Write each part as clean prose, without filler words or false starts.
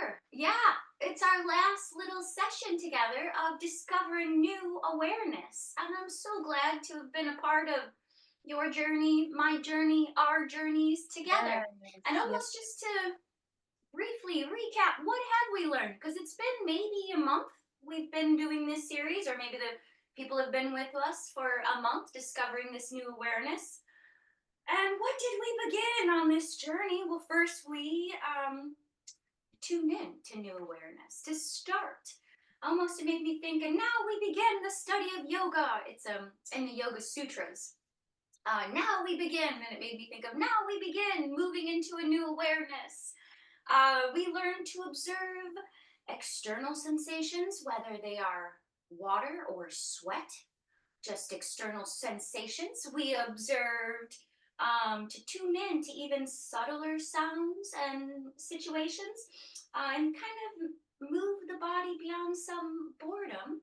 here. Yeah, it's our last little session together of discovering new awareness. And I'm so glad to have been a part of your journey, my journey, our journeys together. And Yes, yes. almost just to briefly recap, what have we learned? Because it's been maybe a month we've been doing this series, or maybe the people have been with us for a month discovering this new awareness. And what did we begin on this journey? Well, first we tune in to new awareness to start. Almost it made me think, and now we begin the study of yoga. It's in the Yoga Sutras. Now we begin, and it made me think of now we begin moving into a new awareness. We learn to observe external sensations, whether they are water or sweat, just external sensations. We observed to tune in to even subtler sounds and situations and kind of move the body beyond some boredom.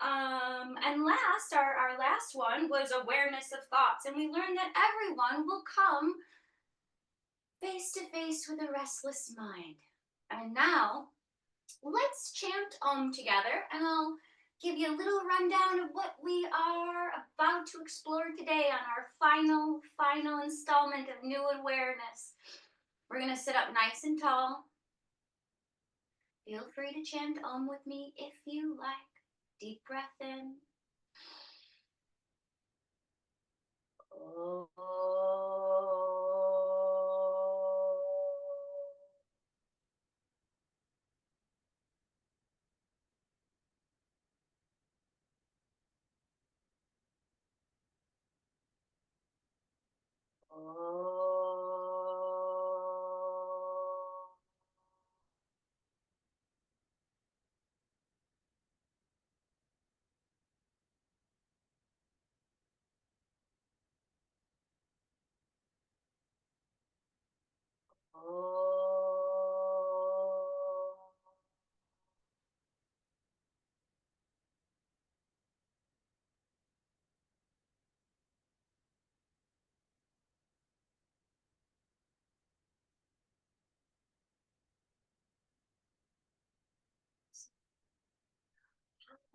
And last, our last one was awareness of thoughts. And we learned that everyone will come face to face with a restless mind. And now, let's chant Om together, and I'll give you a little rundown of what we are about to explore today on our final installment of New Awareness. We're going to sit up nice and tall. Feel free to chant Om with me if you like. Deep breath in. Om.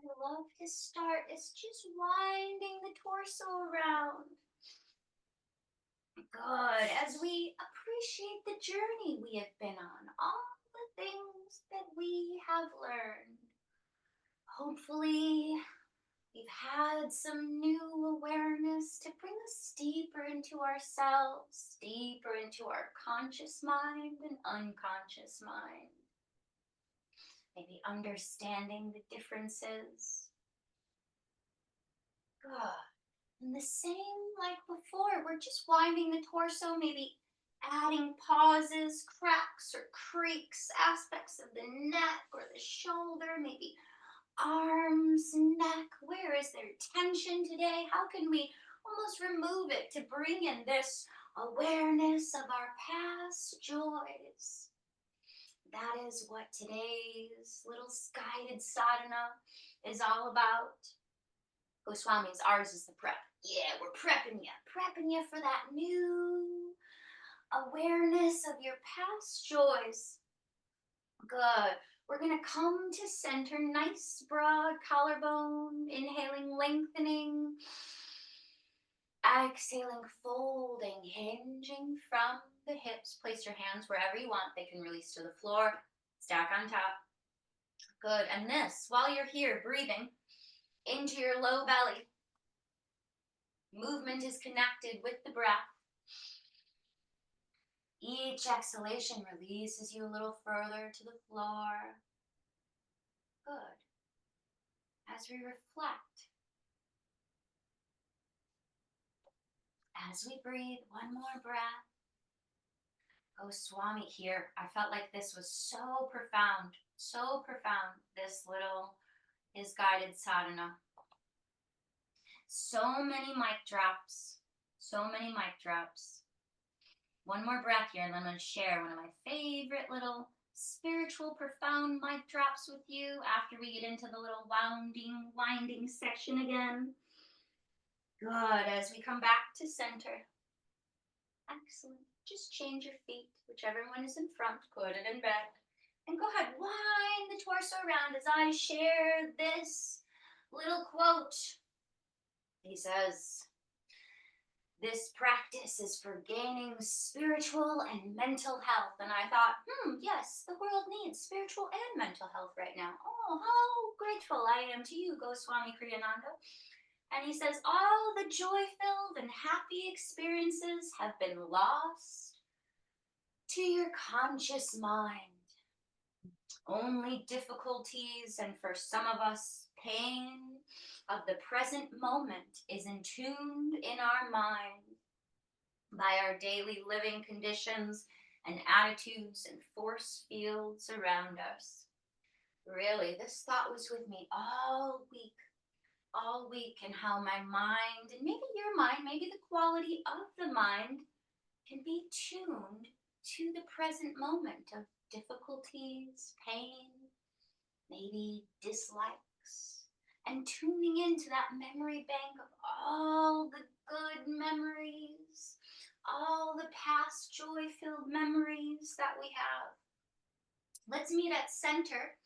I love to start. It's just winding the torso around. Good. As we appreciate the journey we have been on, all the things that we have learned. Hopefully, we've had some new awareness to bring us deeper into ourselves, deeper into our conscious mind and unconscious mind. Maybe understanding the differences. Good. And the same like before, we're just winding the torso, maybe adding pauses, cracks or creaks, aspects of the neck or the shoulder, maybe arms, neck. Where is there tension today? How can we almost remove it to bring in this awareness of our past joys? That is what today's little guided sadhana is all about. Goswami's, ours is the prep. Yeah, we're prepping you for that new awareness of your past joys. Good. We're going to come to center, nice broad collarbone, inhaling, lengthening, exhaling, folding, hinging from the hips. Place your hands wherever you want. They can release to the floor, stack on top. Good. And this, while you're here, breathing into your low belly. Movement is connected with the breath. Each exhalation releases you a little further to the floor. Good. As we reflect, as we breathe, one more breath. Goswami here, I felt like this was so profound, his guided sadhana. So many mic drops. One more breath here, and then I'm going to share one of my favorite little spiritual, profound mic drops with you after we get into the little winding section again. Good. As we come back to center. Excellent. Just change your feet, whichever one is in front, put it in back. And go ahead, wind the torso around as I share this little quote. He says, this practice is for gaining spiritual and mental health. And I thought, yes, the world needs spiritual and mental health right now. Oh, how grateful I am to you, Goswami Kriyananda. And he says, all the joy-filled and happy experiences have been lost to your conscious mind. Only difficulties, and for some of us, pain of the present moment is entombed in our mind by our daily living conditions and attitudes and force fields around us. Really, this thought was with me all week, and how my mind, and maybe your mind, maybe the quality of the mind, can be tuned to the present moment of difficulties, pain, maybe dislikes, and tuning into that memory bank of all the good memories, all the past joy-filled memories that we have. Let's meet at center.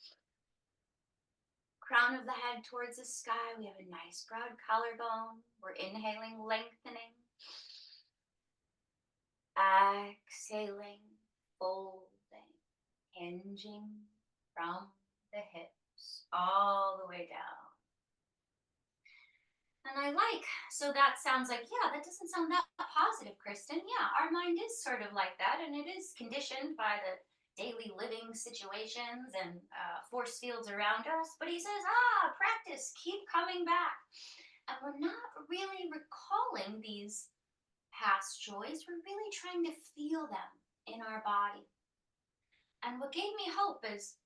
Crown of the head towards the sky. We have a nice broad collarbone. We're inhaling, lengthening. Exhaling, folding, hinging from the hips all the way down. And so that sounds like, yeah, that doesn't sound that positive, Kristen. Yeah, our mind is sort of like that, and it is conditioned by the daily living situations and force fields around us. But he says, practice, keep coming back. And we're not really recalling these past joys. We're really trying to feel them in our body. And what gave me hope is,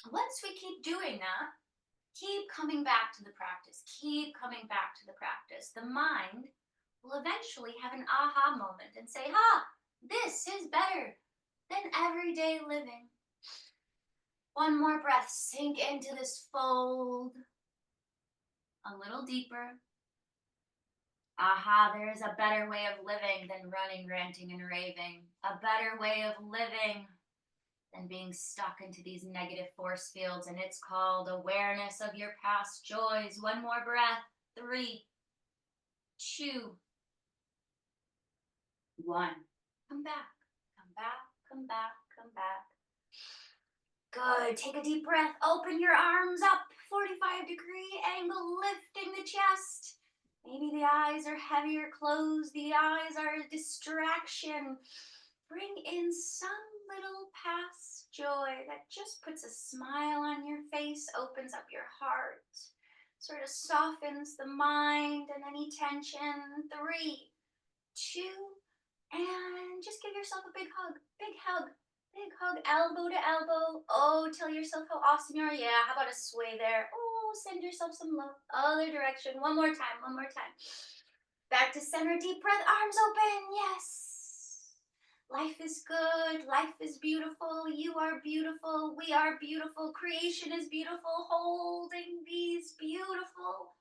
once we keep doing that, keep coming back to the practice, keep coming back to the practice, the mind will eventually have an aha moment and say, this is better than everyday living. One more breath, sink into this fold a little deeper. There is a better way of living than running, ranting, and raving. A better way of living than being stuck into these negative force fields, and it's called awareness of your past joys. One more breath. 3, 2, 1. Come back, come back, come back, come back. Good. Take a deep breath. Open your arms up. 45-degree angle, lifting the chest. Maybe the eyes are heavier closed. The eyes are a distraction. Bring in some little past joy that just puts a smile on your face, opens up your heart, sort of softens the mind and any tension. 3, 2, and just give yourself a big hug. Big hug. Big hug, elbow to elbow. Oh, tell yourself how awesome you are. Yeah, how about a sway there? Oh, send yourself some love. Other direction. One more time, one more time. Back to center, deep breath, arms open. Yes. Life is good. Life is beautiful. You are beautiful. We are beautiful. Creation is beautiful. Holding these beautiful,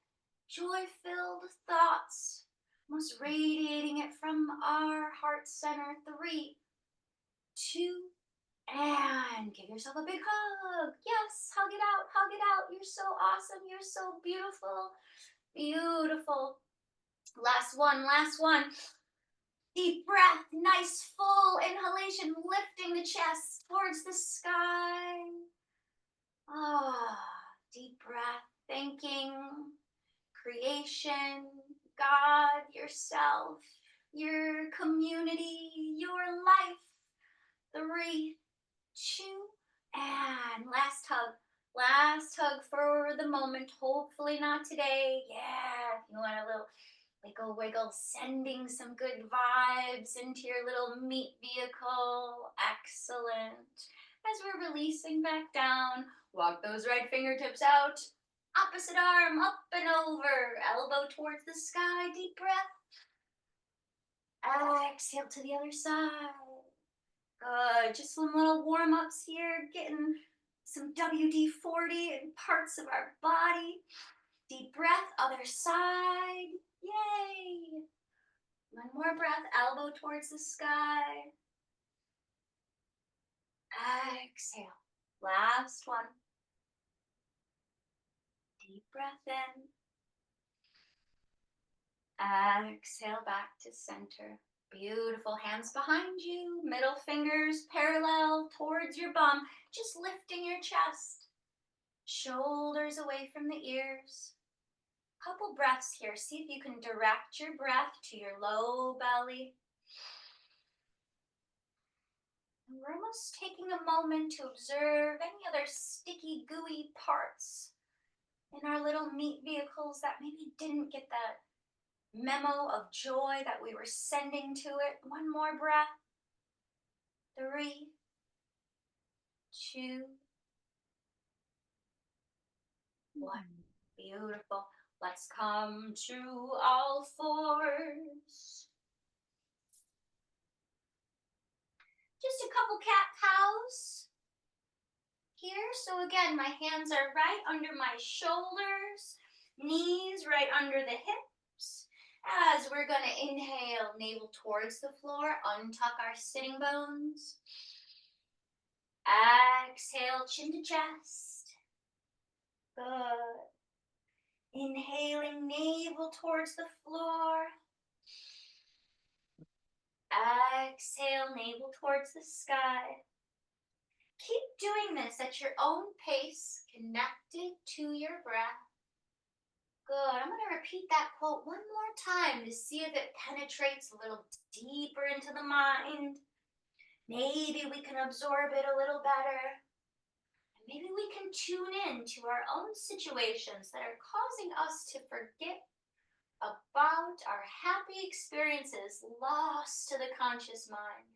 joy-filled thoughts, almost radiating it from our heart center. 3, 2, and give yourself a big hug. Yes, hug it out, hug it out. You're so awesome. You're so beautiful. Beautiful. Last one, last one. Deep breath, nice full inhalation, lifting the chest towards the sky. Deep breath, thanking creation, God, yourself, your community, your life. 3, 2, and last hug. Last hug for the moment. Hopefully not today. Yeah, if you want a little wiggle, wiggle, sending some good vibes into your little meat vehicle. Excellent. As we're releasing back down, walk those right fingertips out. Opposite arm up and over. Elbow towards the sky. Deep breath. Exhale to the other side. Good. Just some little warm-ups here, getting some WD-40 in parts of our body. Deep breath, other side. Yay. One more breath, elbow towards the sky. Exhale. Last one. Deep breath in. Exhale back to center. Beautiful. Hands behind you. Middle fingers parallel towards your bum. Just lifting your chest. Shoulders away from the ears. Couple breaths here. See if you can direct your breath to your low belly. And we're almost taking a moment to observe any other sticky, gooey parts in our little meat vehicles that maybe didn't get that memo of joy that we were sending to it. One more breath. 3, 2, 1. Beautiful. Let's come to all fours. Just a couple cat-cows here. So again, my hands are right under my shoulders, knees right under the hips. As we're going to inhale, navel towards the floor, untuck our sitting bones. Exhale, chin to chest. Good. Inhaling, navel towards the floor. Exhale, navel towards the sky. Keep doing this at your own pace, connected to your breath. Good. I'm going to repeat that quote one more time to see if it penetrates a little deeper into the mind. Maybe we can absorb it a little better. And maybe we can tune in to our own situations that are causing us to forget about our happy experiences lost to the conscious mind.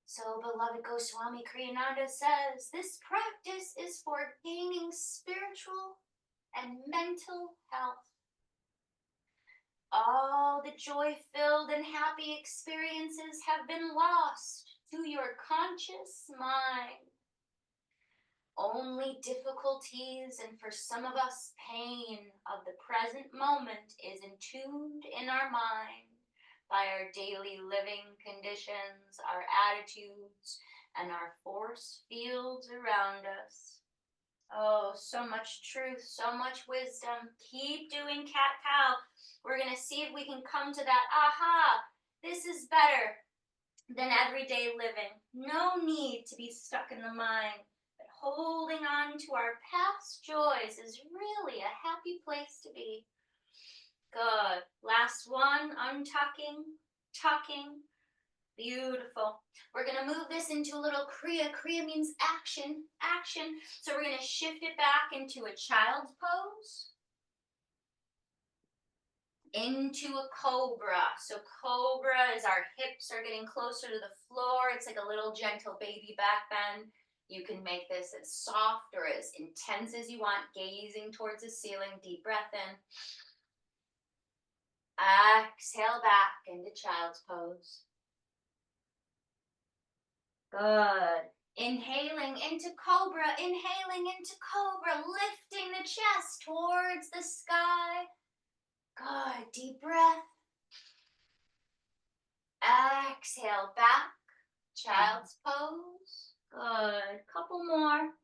So, beloved Goswami Kriyananda says, this practice is for gaining spiritual and mental health. All the joy-filled and happy experiences have been lost to your conscious mind. Only difficulties and for some of us pain of the present moment is entombed in our mind by our daily living conditions, our attitudes, and our force fields around us. Oh, so much truth, so much wisdom. Keep doing cat-cow. We're going to see if we can come to that, aha, this is better than everyday living. No need to be stuck in the mind. But holding on to our past joys is really a happy place to be. Good. Last one, untucking, tucking. Beautiful. We're going to move this into a little Kriya. Kriya means action, action. So we're going to shift it back into a child's pose. Into a cobra. So cobra is our hips are getting closer to the floor. It's like a little gentle baby back bend. You can make this as soft or as intense as you want, gazing towards the ceiling. Deep breath in. Exhale back into child's pose. Good. Inhaling into cobra, lifting the chest towards the sky. Good. Deep breath. Exhale back, child's pose. Good. Couple more.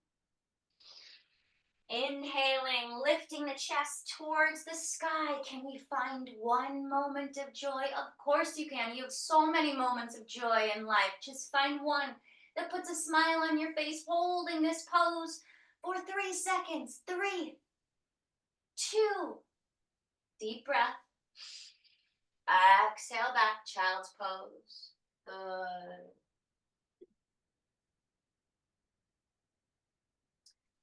Inhaling, lifting the chest towards the sky. Can we find one moment of joy? Of course you can. You have so many moments of joy in life. Just find one that puts a smile on your face, holding this pose for 3 seconds. 3, 2, deep breath. Exhale back, child's pose. Good.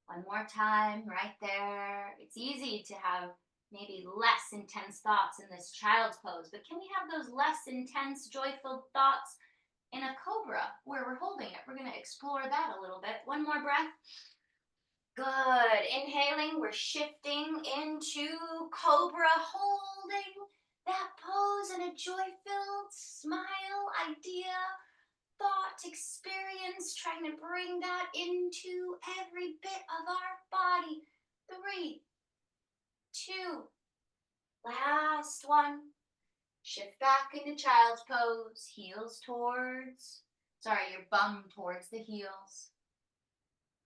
One more time, right there. It's easy to have maybe less intense thoughts in this child's pose, but can we have those less intense, joy-filled thoughts in a cobra where we're holding it? We're going to explore that a little bit. One more breath. Good. Inhaling, we're shifting into cobra, holding that pose in a joy-filled smile, idea, thought, experience, trying to bring that into every bit of our body. 3, 2, last one. Shift back into child's pose, your bum towards the heels.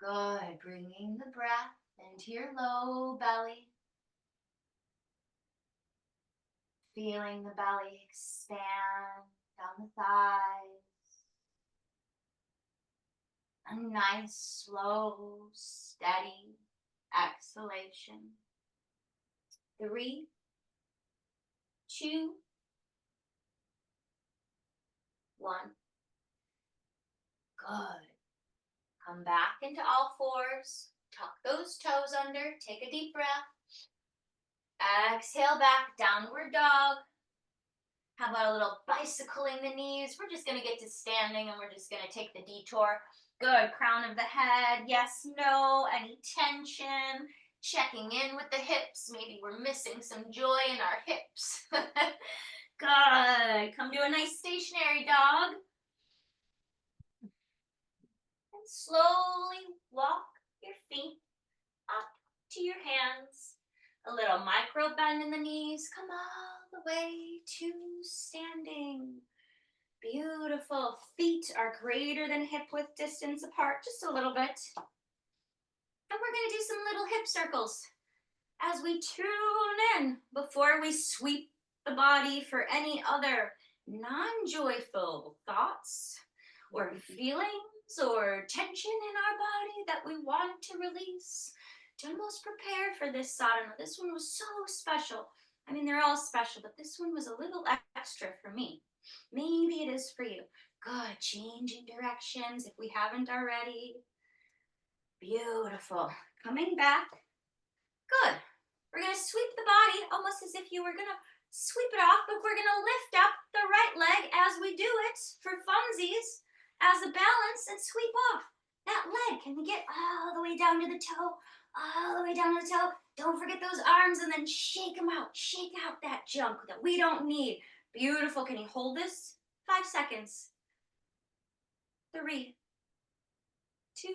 Good. Bringing the breath into your low belly. Feeling the belly expand down the thighs. A nice, slow, steady exhalation. 3, 2, 1. Good. Come back into all fours. Tuck those toes under. Take a deep breath. Exhale back, downward dog. How about a little bicycling the knees? We're just going to get to standing and we're just going to take the detour. Good. Crown of the head. Yes, no. Any tension. Checking in with the hips. Maybe we're missing some joy in our hips. Good. Come to a nice stationary dog. And slowly walk your feet up to your hands. A little micro bend in the knees. Come all the way to standing. Beautiful. Feet are greater than hip width distance apart, just a little bit. And we're going to do some little hip circles as we tune in before we sweep the body for any other non-joyful thoughts or feelings or tension in our body that we want to release. To almost prepare for this sadhana. This one was so special. I mean, they're all special, but this one was a little extra for me. Maybe it is for you. Good. Changing directions if we haven't already. Beautiful. Coming back. Good. We're going to sweep the body almost as if you were going to sweep it off, but we're going to lift up the right leg as we do it for funsies as a balance and sweep off that leg. Can we get all the way down to the toe? All the way down to the toe. Don't forget those arms and then shake them out. Shake out that junk that we don't need. Beautiful. Can you hold this? 5 seconds. 3, 2,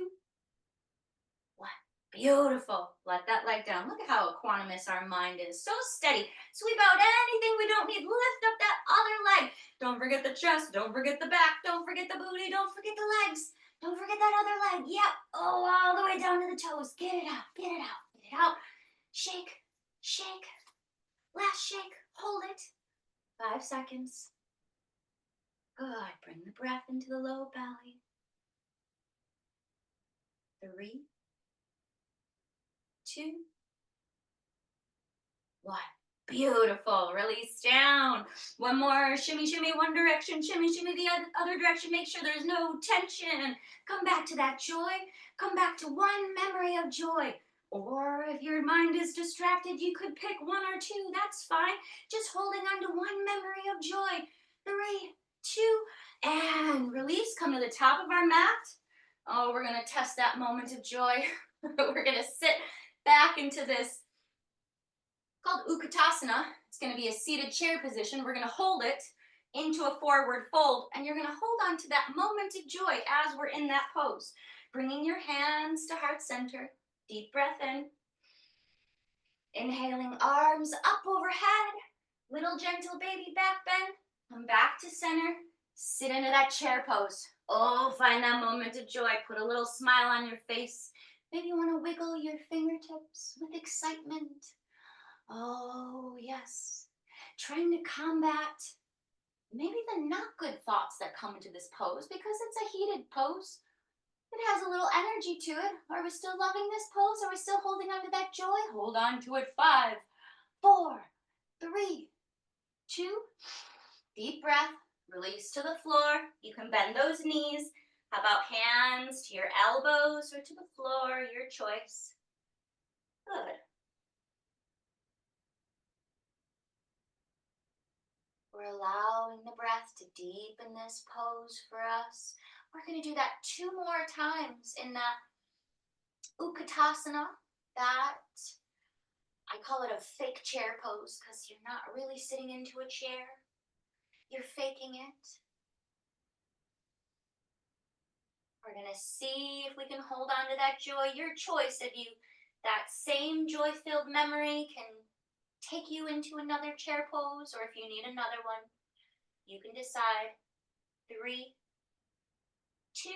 1. Beautiful. Let that leg down. Look at how equanimous our mind is. So steady. Sweep out anything we don't need. Lift up that other leg. Don't forget the chest. Don't forget the back. Don't forget the booty. Don't forget the legs. Don't forget that other leg. Yep. Oh, all the way down to the toes. Get it out. Get it out. Get it out. Shake. Shake. Last shake. Hold it. 5 seconds. Good. Bring the breath into the low belly. 3, 2, 1. Beautiful. Release down. One more. Shimmy, shimmy, one direction. Shimmy, shimmy, the other direction. Make sure there's no tension. Come back to that joy. Come back to one memory of joy. Or if your mind is distracted, you could pick 1 or 2. That's fine. Just holding on to one memory of joy. 3, 2, and release. Come to the top of our mat. Oh, we're going to test that moment of joy. We're going to sit back into this called Utkatasana. It's going to be a seated chair position. We're going to hold it into a forward fold, and you're going to hold on to that moment of joy as we're in that pose. Bringing your hands to heart center. Deep breath in. Inhaling, arms up overhead. Little gentle baby back bend. Come back to center. Sit into that chair pose. Oh, find that moment of joy. Put a little smile on your face. Maybe you want to wiggle your fingertips with excitement. Oh, yes. Trying to combat maybe the not good thoughts that come into this pose because it's a heated pose. It has a little energy to it. Are we still loving this pose? Are we still holding on to that joy? Hold on to it. 5, 4, 3, 2. Deep breath. Release to the floor. You can bend those knees. How about hands to your elbows or to the floor? Your choice. Good. We're allowing the breath to deepen this pose for us. We're going to do that 2 more times in that Utkatasana. That, I call it a fake chair pose because you're not really sitting into a chair. You're faking it. We're going to see if we can hold on to that joy. Your choice. If you, that same joy-filled memory can take you into another chair pose, or if you need another one, you can decide. 3, 2,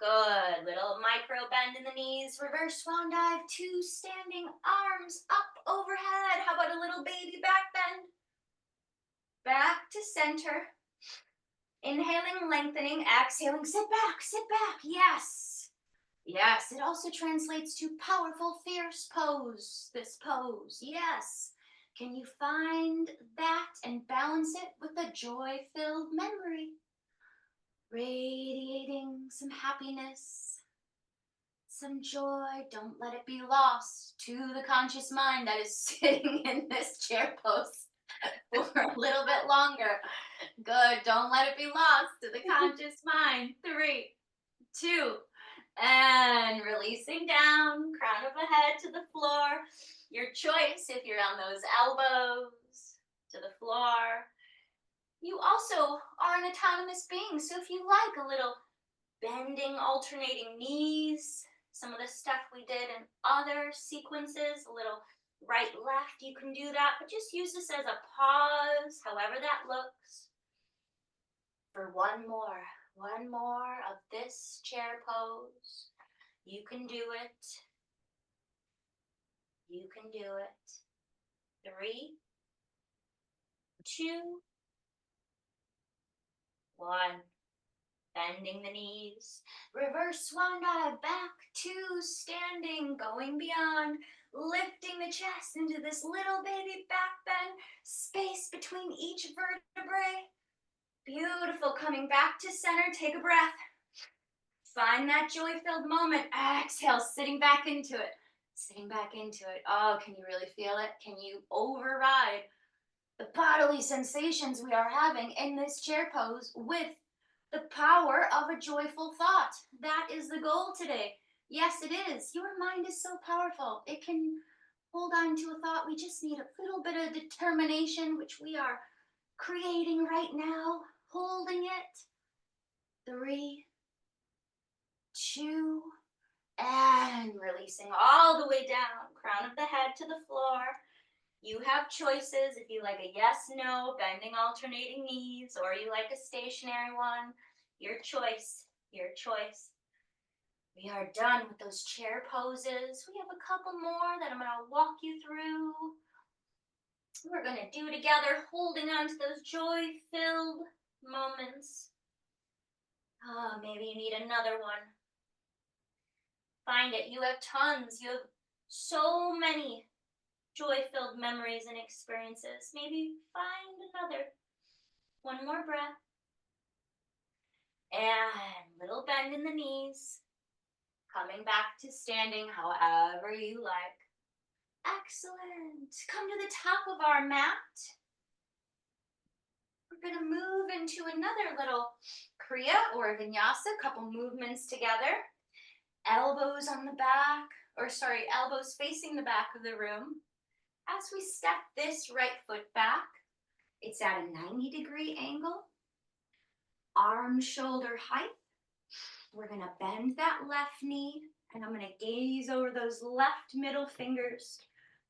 Good. Little micro bend in the knees. Reverse swan dive. 2 standing arms up overhead. How about a little baby back bend? Back to center. Inhaling, lengthening. Exhaling, sit back, sit back. Yes. Yes, it also translates to powerful, fierce pose. This pose. Yes. Can you find that and balance it with a joy-filled memory? Radiating some happiness, some joy. Don't let it be lost to the conscious mind that is sitting in this chair pose for a little bit longer. Good. Don't let it be lost to the conscious mind. 3, 2, and releasing down, crown of the head to the floor. Your choice if you're on those elbows to the floor. You also are an autonomous being, so if you like a little bending, alternating knees, some of the stuff we did in other sequences, a little right, left, you can do that, but just use this as a pause, however that looks. For one more of this chair pose. You can do it. You can do it. 3, 2, 1. Bending the knees. Reverse swan dive back to standing, going beyond, lifting the chest into this little baby back bend, space between each vertebrae. Beautiful. Coming back to center. Take a breath. Find that joy-filled moment. Exhale, sitting back into it. Sitting back into it. Oh, can you really feel it? Can you override the bodily sensations we are having in this chair pose with the power of a joyful thought? That is the goal today. Yes, it is. Your mind is so powerful. It can hold on to a thought. We just need a little bit of determination, which we are creating right now. Holding it. 3, 2, and releasing all the way down. Crown of the head to the floor. You have choices if you like a yes, no, bending, alternating knees, or you like a stationary one. Your choice, your choice. We are done with those chair poses. We have a couple more that I'm going to walk you through. We're going to do together, holding on to those joy-filled moments. Oh, maybe you need another one. Find it. You have tons. You have so many joy-filled memories and experiences. Maybe find another. One more breath. And little bend in the knees. Coming back to standing however you like. Excellent. Come to the top of our mat. We're going to move into another little Kriya or Vinyasa. Couple movements together. Elbows on the back, elbows facing the back of the room. As we step this right foot back, it's at a 90-degree angle. Arm shoulder height. We're going to bend that left knee, and I'm going to gaze over those left middle fingers.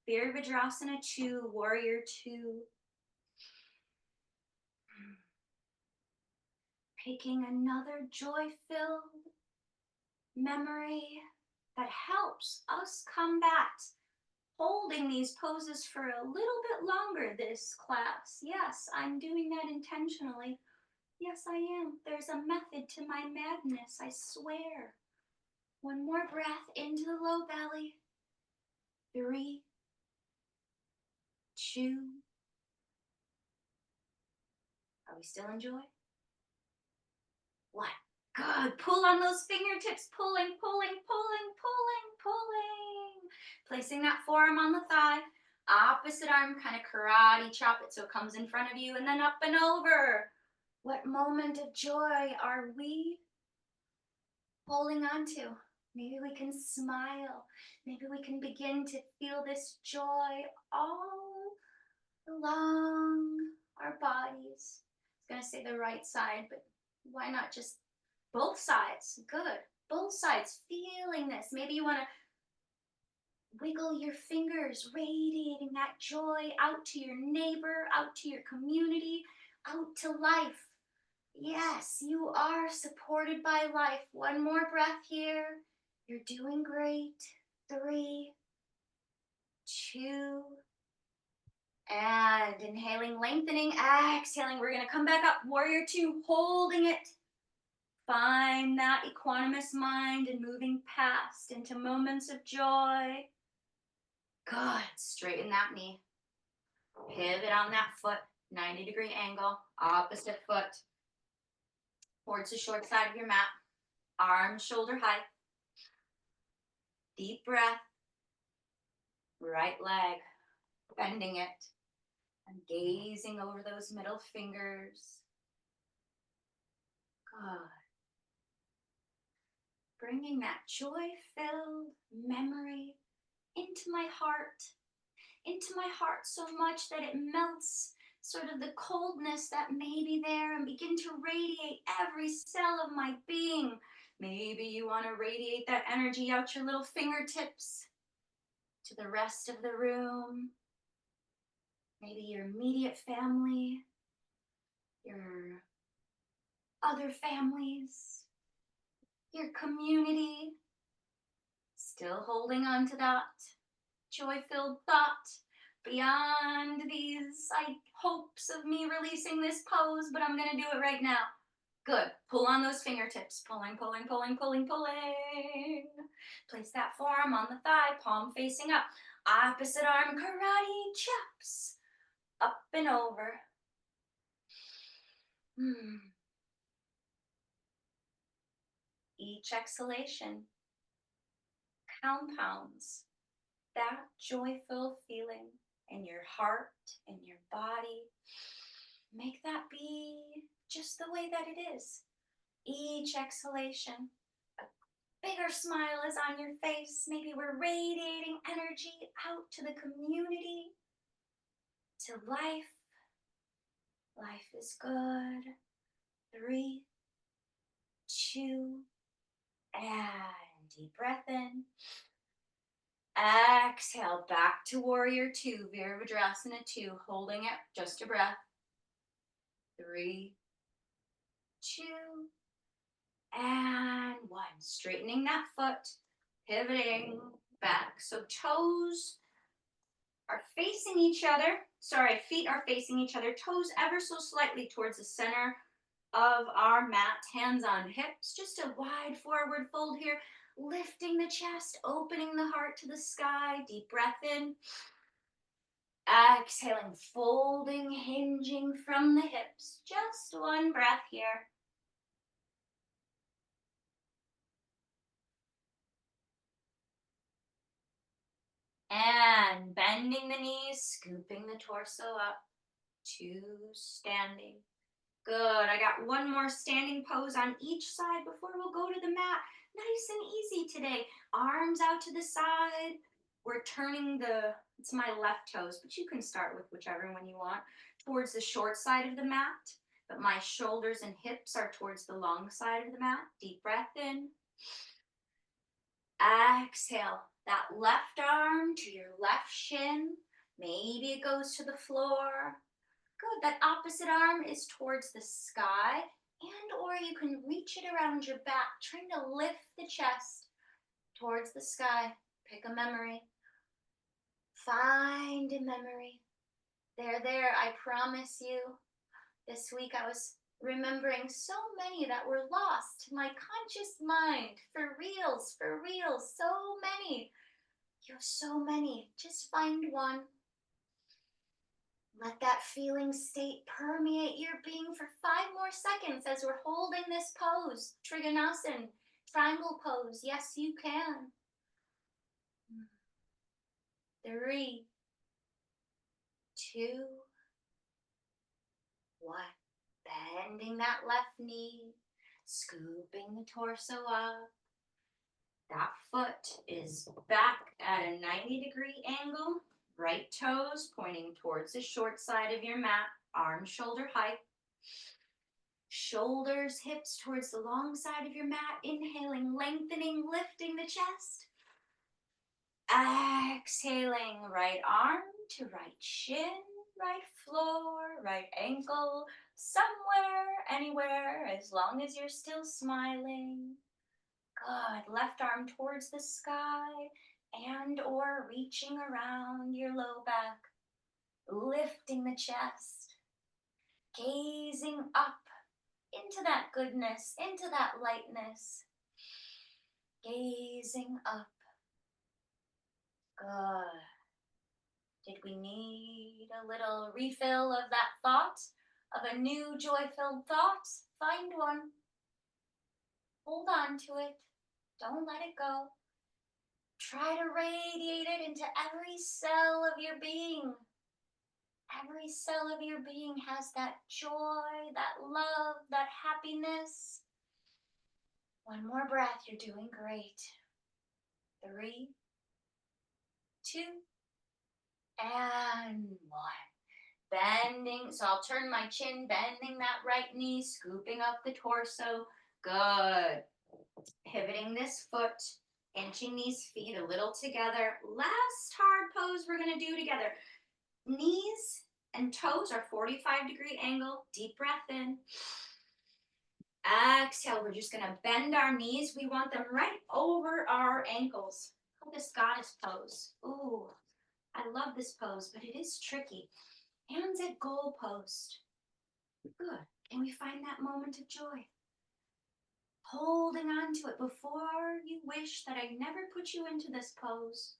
Virabhadrasana 2, Warrior 2. Taking another joy-filled memory that helps us combat holding these poses for a little bit longer this class. Yes, I'm doing that intentionally. Yes, I am. There's a method to my madness, I swear. One more breath into the low belly. 3, 2. Are we still in joy? 1. Good. Pull on those fingertips. Pulling, pulling, pulling, pulling, pulling. Placing that forearm on the thigh. Opposite arm, kind of karate chop it so it comes in front of you and then up and over. What moment of joy are we holding on to? Maybe we can smile. Maybe we can begin to feel this joy all along our bodies. I was going to say the right side, but why not just both sides? Good. Both sides, feeling this. Maybe you want to wiggle your fingers, radiating that joy out to your neighbor, out to your community, out to life. Yes, you are supported by life. One more breath here. You're doing great. 3, 2, and inhaling, lengthening, exhaling. We're going to come back up. Warrior 2, holding it. Find that equanimous mind and moving past into moments of joy. Good. Straighten that knee. Pivot on that foot. 90-degree angle. Opposite foot. Towards the short side of your mat. Arms shoulder height. Deep breath. Right leg. Bending it. And gazing over those middle fingers. Good. Bringing that joy-filled memory into my heart so much that it melts sort of the coldness that may be there and begin to radiate every cell of my being. Maybe you want to radiate that energy out your little fingertips to the rest of the room. Maybe your immediate family, your other families, your community. Still holding on to that joy-filled thought beyond these hopes of me releasing this pose, but I'm going to do it right now. Good. Pull on those fingertips. Pulling, pulling, pulling, pulling, pulling. Place that forearm on the thigh, palm facing up. Opposite arm, karate chops. Up and over. Each exhalation compounds that joyful feeling in your heart, in your body. Make that be just the way that it is. Each exhalation, a bigger smile is on your face. Maybe we're radiating energy out to the community, to life. Life is good. 3, 2, and deep breath in. Exhale, back to Warrior 2, Virabhadrasana 2, holding it, just a breath. 3, 2, and 1. Straightening that foot, pivoting back. So toes are facing each other. Sorry, feet are facing each other. Toes ever so slightly towards the center of our mat. Hands on hips. Just a wide forward fold here. Lifting the chest, opening the heart to the sky. Deep breath in. Exhaling, folding, hinging from the hips. Just one breath here. And bending the knees, scooping the torso up to standing. Good. I got one more standing pose on each side before we'll go to the mat. Nice and easy today. Arms out to the side. We're turning it's my left toes, but you can start with whichever one you want, towards the short side of the mat. But my shoulders and hips are towards the long side of the mat. Deep breath in. Exhale. That left arm to your left shin. Maybe it goes to the floor. Good. That opposite arm is towards the sky, and or you can reach it around your back, trying to lift the chest towards the sky. Pick a memory. Find a memory. There. I promise you. This week I was remembering so many that were lost to my conscious mind. For reals, so many. You have so many. Just find one. Let that feeling state permeate your being for 5 more seconds as we're holding this pose. Trikonasana, triangle pose. Yes, you can. 3, 2, 1. Bending that left knee, scooping the torso up. That foot is back at a 90-degree angle. Right toes pointing towards the short side of your mat. Arms shoulder height. Shoulders, hips towards the long side of your mat. Inhaling, lengthening, lifting the chest. Exhaling, right arm to right shin, right floor, right ankle, somewhere, anywhere, as long as you're still smiling. Good. Left arm towards the sky and or reaching around your low back, lifting the chest, gazing up into that goodness, into that lightness, gazing up. Good. Did we need a little refill of that thought, of a new joy-filled thought? Find one. Hold on to it. Don't let it go. Try to radiate it into every cell of your being. Every cell of your being has that joy, that love, that happiness. One more breath. You're doing great. 3, 2, and 1. Bending, so I'll turn my chin, bending that right knee, scooping up the torso. Good. Pivoting this foot, inching these feet a little together. Last hard pose we're going to do together. Knees and toes are 45-degree angle. Deep breath in. Exhale, we're just going to bend our knees. We want them right over our ankles. Call this goddess pose. Ooh, I love this pose, but it is tricky. Hands at goal post. Good. Can we find that moment of joy? Holding on to it before you wish that I never put you into this pose.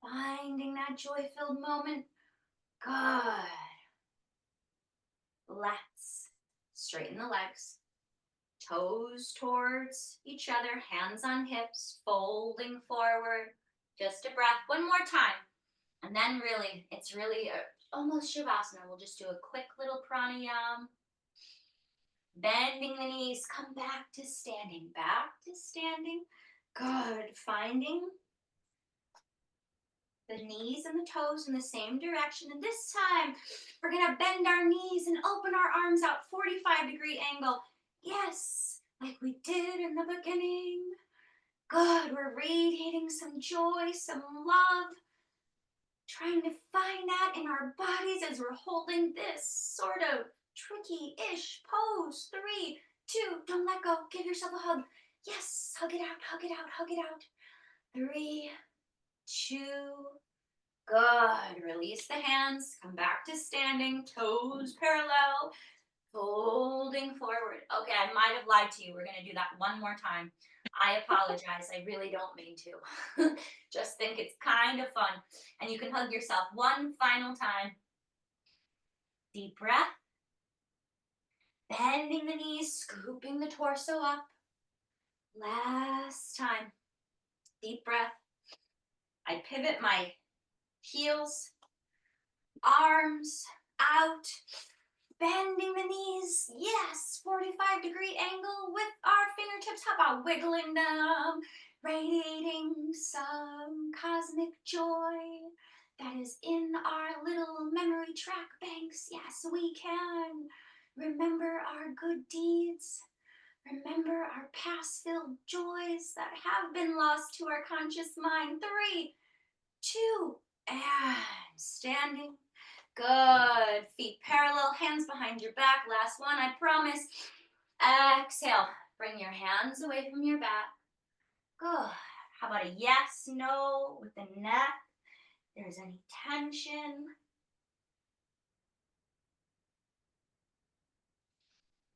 Finding that joy-filled moment. Good. Let's straighten the legs. Toes towards each other, hands on hips, folding forward. Just a breath. One more time. And then really, it's really almost Shavasana. We'll just do a quick little pranayama. Bending the knees, come back to standing, Good, finding the knees and the toes in the same direction. And this time, we're gonna bend our knees and open our arms out, 45-degree angle. Yes, like we did in the beginning. Good, we're radiating some joy, some love. Trying to find that in our bodies as we're holding this sort of tricky-ish pose. 3, 2, don't let go. Give yourself a hug. Yes, hug it out, hug it out, hug it out. 3, 2, good. Release the hands. Come back to standing. Toes parallel. Folding forward. Okay, I might have lied to you. We're going to do that one more time. I apologize. I really don't mean to. Just think it's kind of fun. And you can hug yourself one final time. Deep breath. Bending the knees, scooping the torso up. Last time. Deep breath. I pivot my heels, arms out. Bending the knees, yes, 45-degree angle with our fingertips. How about wiggling them, radiating some cosmic joy that is in our little memory track banks. Yes, we can remember our good deeds, remember our past-filled joys that have been lost to our conscious mind. 3, 2, and standing. Good. Feet parallel, hands behind your back. Last one, I promise. Exhale. Bring your hands away from your back. Good. How about a yes, no with the neck? If there's any tension.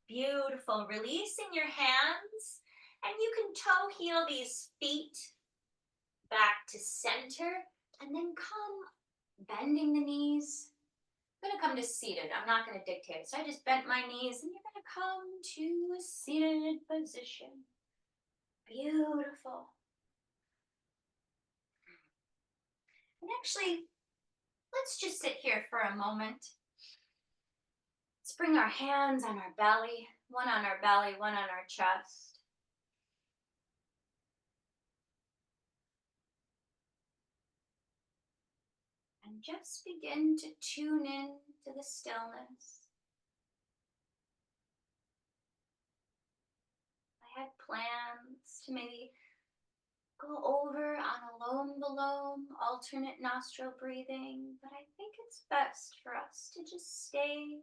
Beautiful. Releasing your hands. And you can toe heel these feet back to center. And then come bending the knees. I'm going to come to seated. I'm not going to dictate. So I just bent my knees and you're going to come to a seated position. Beautiful. And actually, let's just sit here for a moment. Let's bring our hands on our belly, one on our belly, one on our chest. And just begin to tune in to the stillness. I had plans to maybe go over on alone, alternate nostril breathing, but I think it's best for us to just stay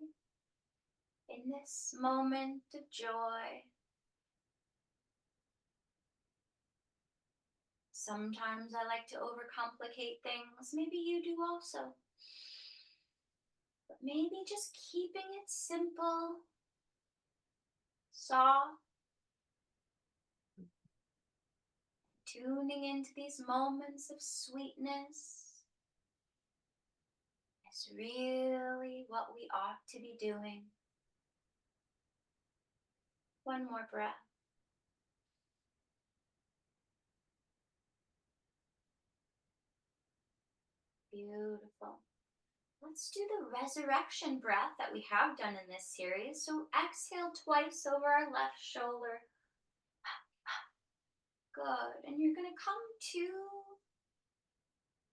in this moment of joy. Sometimes I like to overcomplicate things. Maybe you do also. But maybe just keeping it simple, soft, tuning into these moments of sweetness is really what we ought to be doing. One more breath. Beautiful. Let's do the resurrection breath that we have done in this series. So exhale twice over our left shoulder. Good. And you're going to come to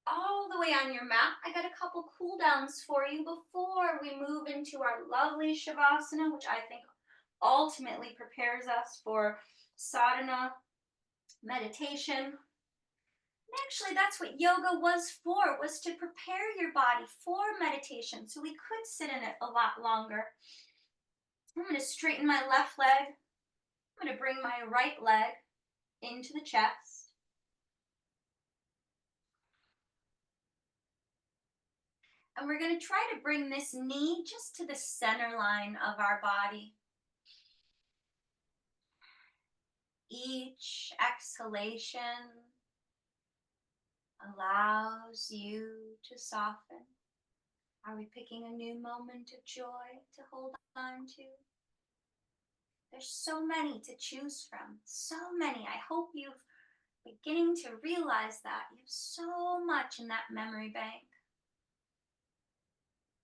all the way on your mat. I got a couple cool downs for you before we move into our lovely Shavasana, which I think ultimately prepares us for sadhana, meditation. Actually, that's what yoga was for, was to prepare your body for meditation, so we could sit in it a lot longer. I'm going to straighten my left leg. I'm going to bring my right leg into the chest. And we're going to try to bring this knee just to the center line of our body. Each exhalation allows you to soften. Are we picking a new moment of joy to hold on to? There's so many to choose from, so many. I hope you're beginning to realize that. You have so much in that memory bank.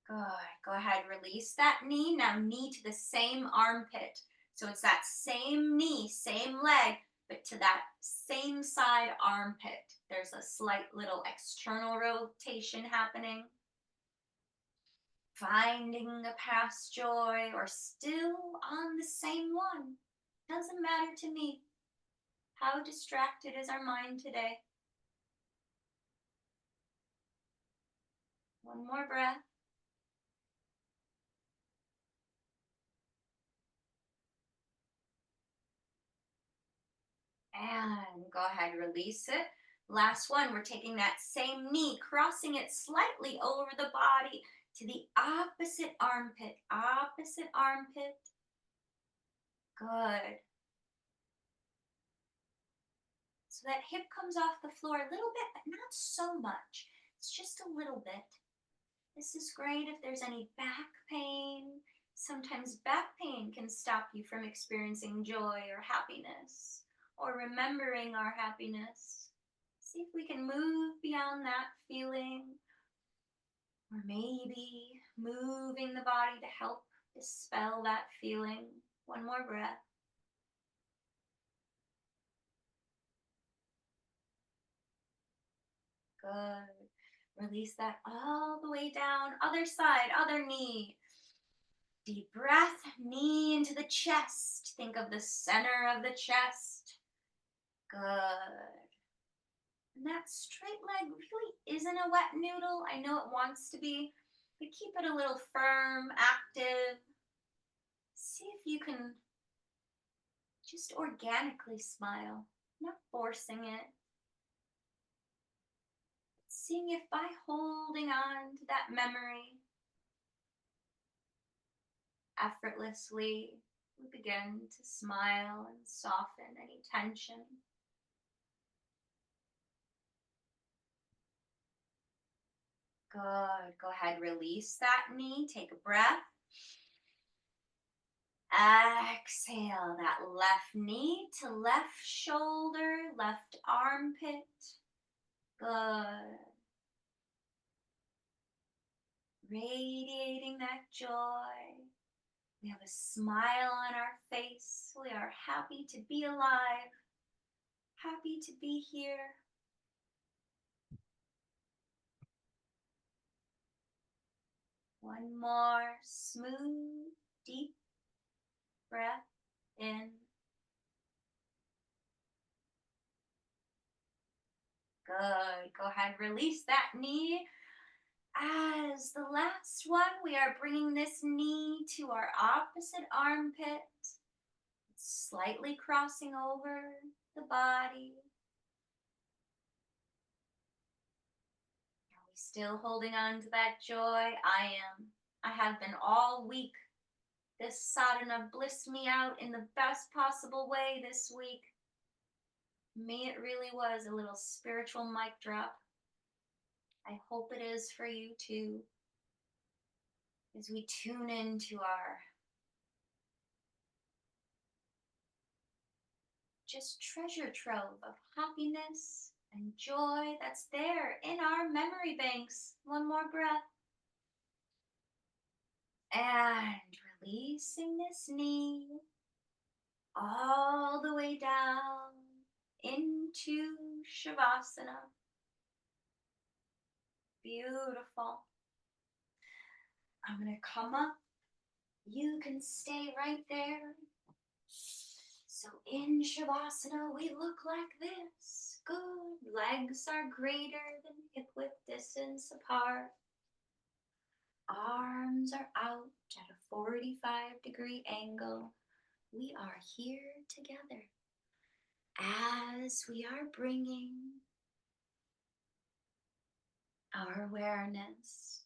Good. Go ahead, release that knee. Now knee to the same armpit. So it's that same knee, same leg, but to that same side armpit. There's a slight little external rotation happening. Finding a past joy or still on the same one. Doesn't matter to me. How distracted is our mind today? One more breath. And go ahead, release it. Last one, we're taking that same knee, crossing it slightly over the body to the opposite armpit. Opposite armpit. Good. So that hip comes off the floor a little bit, but not so much. It's just a little bit. This is great if there's any back pain. Sometimes back pain can stop you from experiencing joy or happiness or remembering our happiness. See if we can move beyond that feeling, or maybe moving the body to help dispel that feeling. One more breath. Good. Release that all the way down. Other side, other knee. Deep breath, knee into the chest. Think of the center of the chest. Good. And that straight leg really isn't a wet noodle. I know it wants to be, but keep it a little firm, active. See if you can just organically smile, not forcing it. Seeing if by holding on to that memory, effortlessly, we begin to smile and soften any tension. Good. Go ahead, release that knee. Take a breath. Exhale that left knee to left shoulder, left armpit. Good. Radiating that joy. We have a smile on our face. We are happy to be alive, happy to be here. One more smooth, deep breath in. Good. Go ahead, release that knee. As the last one, we are bringing this knee to our opposite armpit, slightly crossing over the body. Are we still holding on to that joy? I am. I have been all week. This sadhana blissed me out in the best possible way this week. May it really was a little spiritual mic drop. I hope it is for you too, as we tune into our just treasure trove of happiness and joy that's there in our memory banks. One more breath. And releasing this knee all the way down into Shavasana. Beautiful. I'm going to come up. You can stay right there. So in Shavasana, we look like this. Good. Legs are greater than hip width distance apart. Arms are out at a 45-degree angle. We are here together as we are bringing our awareness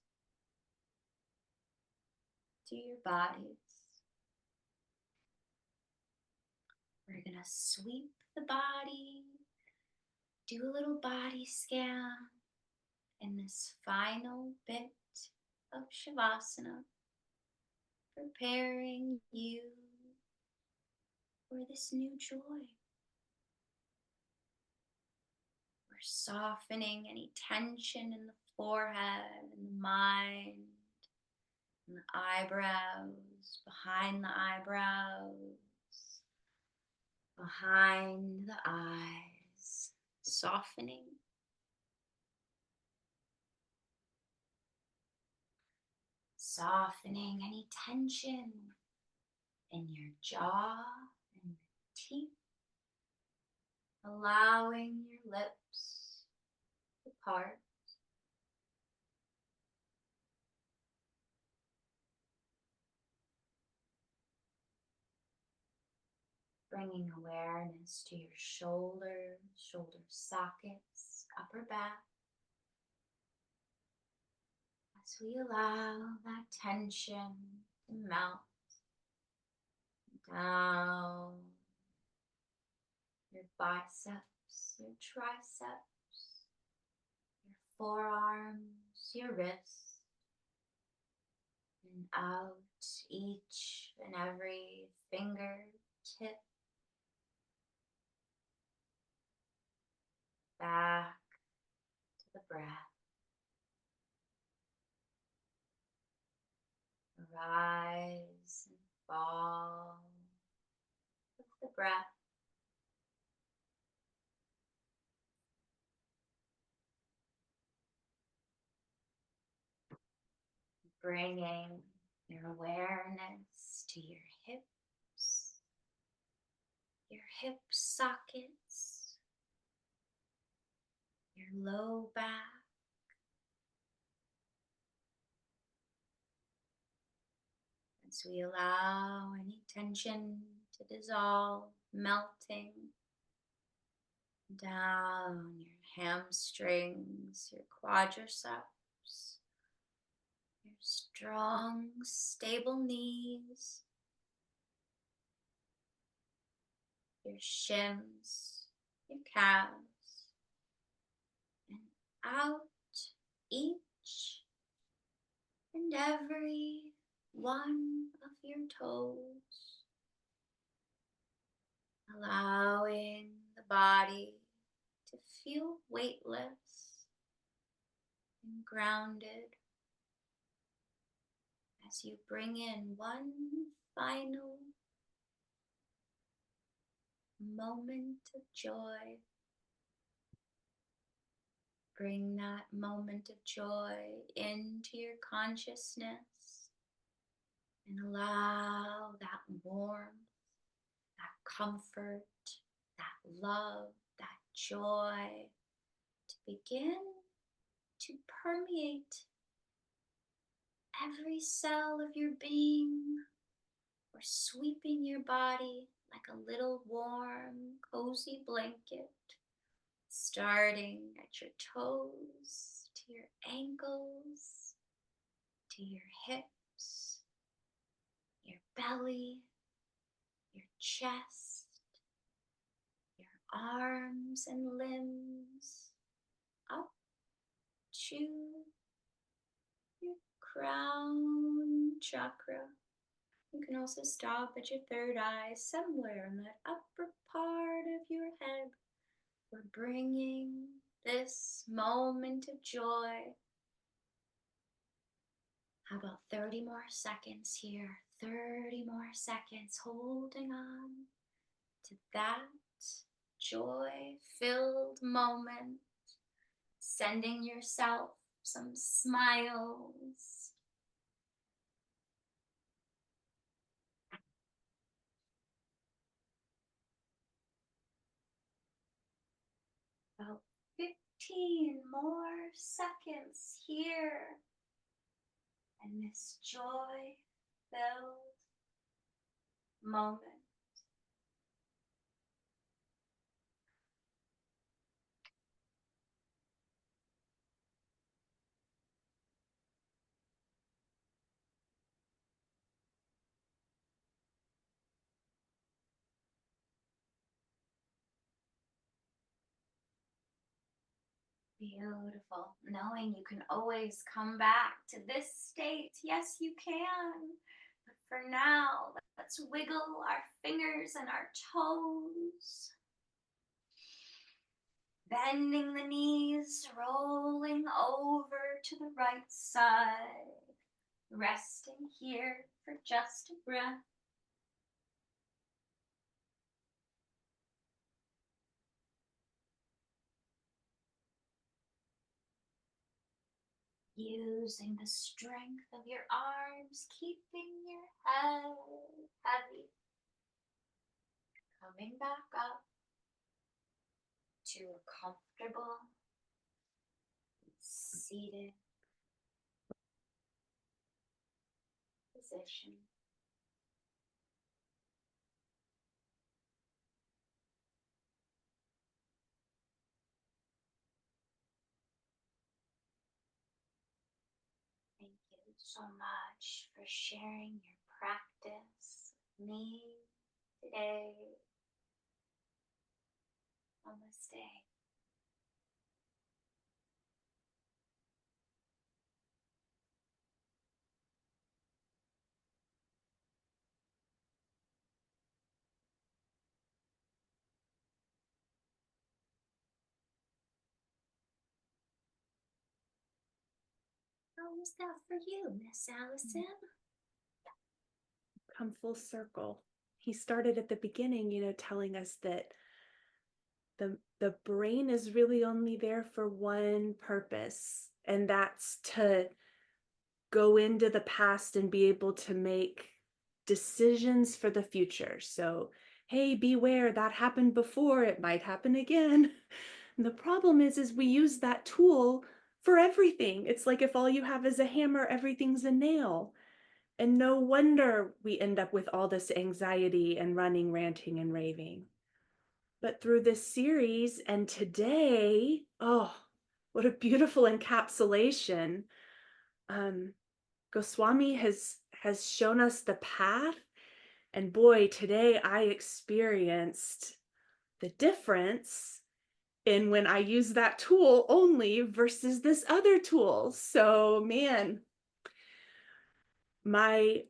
to your bodies. We're going to sweep the body, do a little body scan in this final bit of Shavasana, preparing you for this new joy. We're softening any tension in the forehead, in the mind, in the eyebrows, behind the eyebrows, behind the eyes, softening. Softening any tension in your jaw and your teeth, allowing your lips to part. Bringing awareness to your shoulders, shoulder sockets, upper back. As we allow that tension to melt down your biceps, your triceps, your forearms, your wrists, and out each and every fingertip, back to the breath. Rise and fall with the breath. Bringing your awareness to your hips, your hip sockets, your low back, as we allow any tension to dissolve, melting down your hamstrings, your quadriceps, your strong, stable knees, your shins, your calves, and out each and every one of your toes, allowing the body to feel weightless and grounded as you bring in one final moment of joy. Bring that moment of joy into your consciousness and allow that warmth, that comfort, that love, that joy to begin to permeate every cell of your being. We're sweeping your body like a little warm, cozy blanket, starting at your toes, to your ankles, to your hips, your belly, your chest, your arms and limbs, up to your crown chakra. You can also stop at your third eye, somewhere in that upper part of your head. We're bringing this moment of joy. How about 30 more seconds here? 30 more seconds holding on to that joy-filled moment, sending yourself some smiles. About 15 more seconds here, and this joy-filled moment. Beautiful. Knowing you can always come back to this state. Yes, you can. But for now, let's wiggle our fingers and our toes. Bending the knees, rolling over to the right side. Resting here for just a breath. Using the strength of your arms, keeping your head heavy. Coming back up to a comfortable, seated position. Thank you so much for sharing your practice with me today on this day. How was that for you, Miss Allison? Come full circle. He started at the beginning, telling us that the brain is really only there for one purpose, and that's to go into the past and be able to make decisions for the future. So, hey, beware, that happened before, it might happen again. And the problem is we use that tool for everything. It's like if all you have is a hammer, everything's a nail. And no wonder we end up with all this anxiety and running, ranting, and raving. But through this series and today, oh, what a beautiful encapsulation. Um, Goswami has shown us the path. And boy, today I experienced the difference in when I use that tool only versus this other tool. So man, my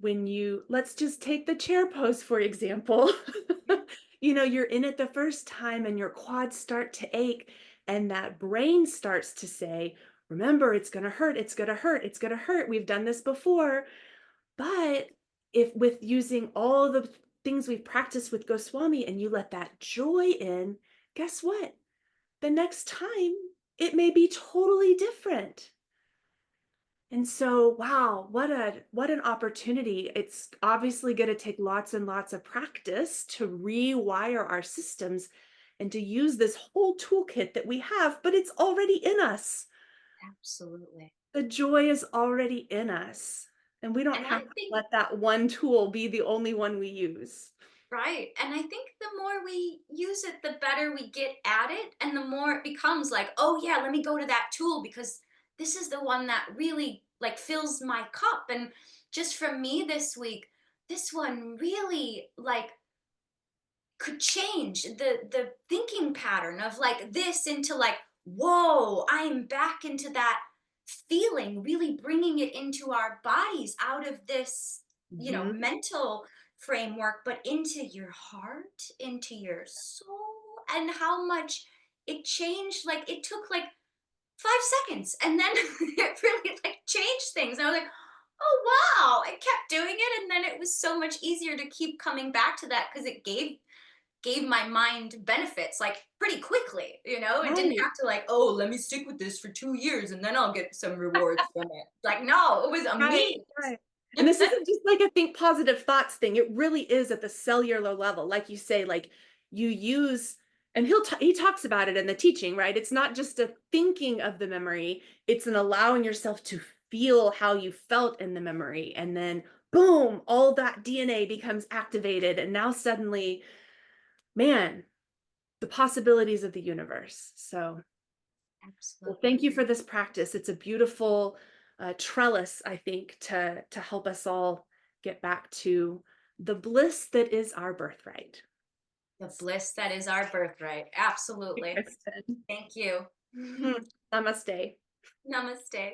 when you, let's just take the chair pose for example. You're in it the first time and your quads start to ache, and that brain starts to say, remember, it's going to hurt, it's going to hurt, it's going to hurt, we've done this before. But if with using all the things we've practiced with Goswami and you let that joy in, guess what, the next time it may be totally different. And so, wow, what an opportunity. It's obviously going to take lots and lots of practice to rewire our systems and to use this whole toolkit that we have, but it's already in us. Absolutely. the joy is already in us, and we don't And have I to think, let that one tool be the only one we use. right. And I think the more we use it, the better we get at it. And the more it becomes like, oh, yeah, let me go to that tool because this is the one that really like fills my cup. And just from me this week, this one really like could change the thinking pattern of like this into like, whoa, I'm back into that feeling, really bringing it into our bodies out of this, Mhm. mental framework, but into your heart, into your soul, and how much it changed. Like it took like 5 seconds and then it really like changed things. I was like, oh wow, I kept doing it, and then it was so much easier to keep coming back to that because it gave my mind benefits like pretty quickly. It didn't Right. have to like, oh, let me stick with this for 2 years and then I'll get some rewards from it. Like, no, it was Right, immediate. right. And this isn't just like a think positive thoughts thing. It really is at the cellular level. Like you say, like you use, and he talks about it in the teaching, right? It's not just a thinking of the memory, it's an allowing yourself to feel how you felt in the memory. And then boom, all that DNA becomes activated. And now suddenly, man, the possibilities of the universe. So well, thank you Absolutely. for this practice. It's a beautiful trellis, I think, to help us all get back to the bliss that is our birthright. The bliss that is our birthright. Absolutely. Kristen. Thank you. Hmm. Namaste. Namaste.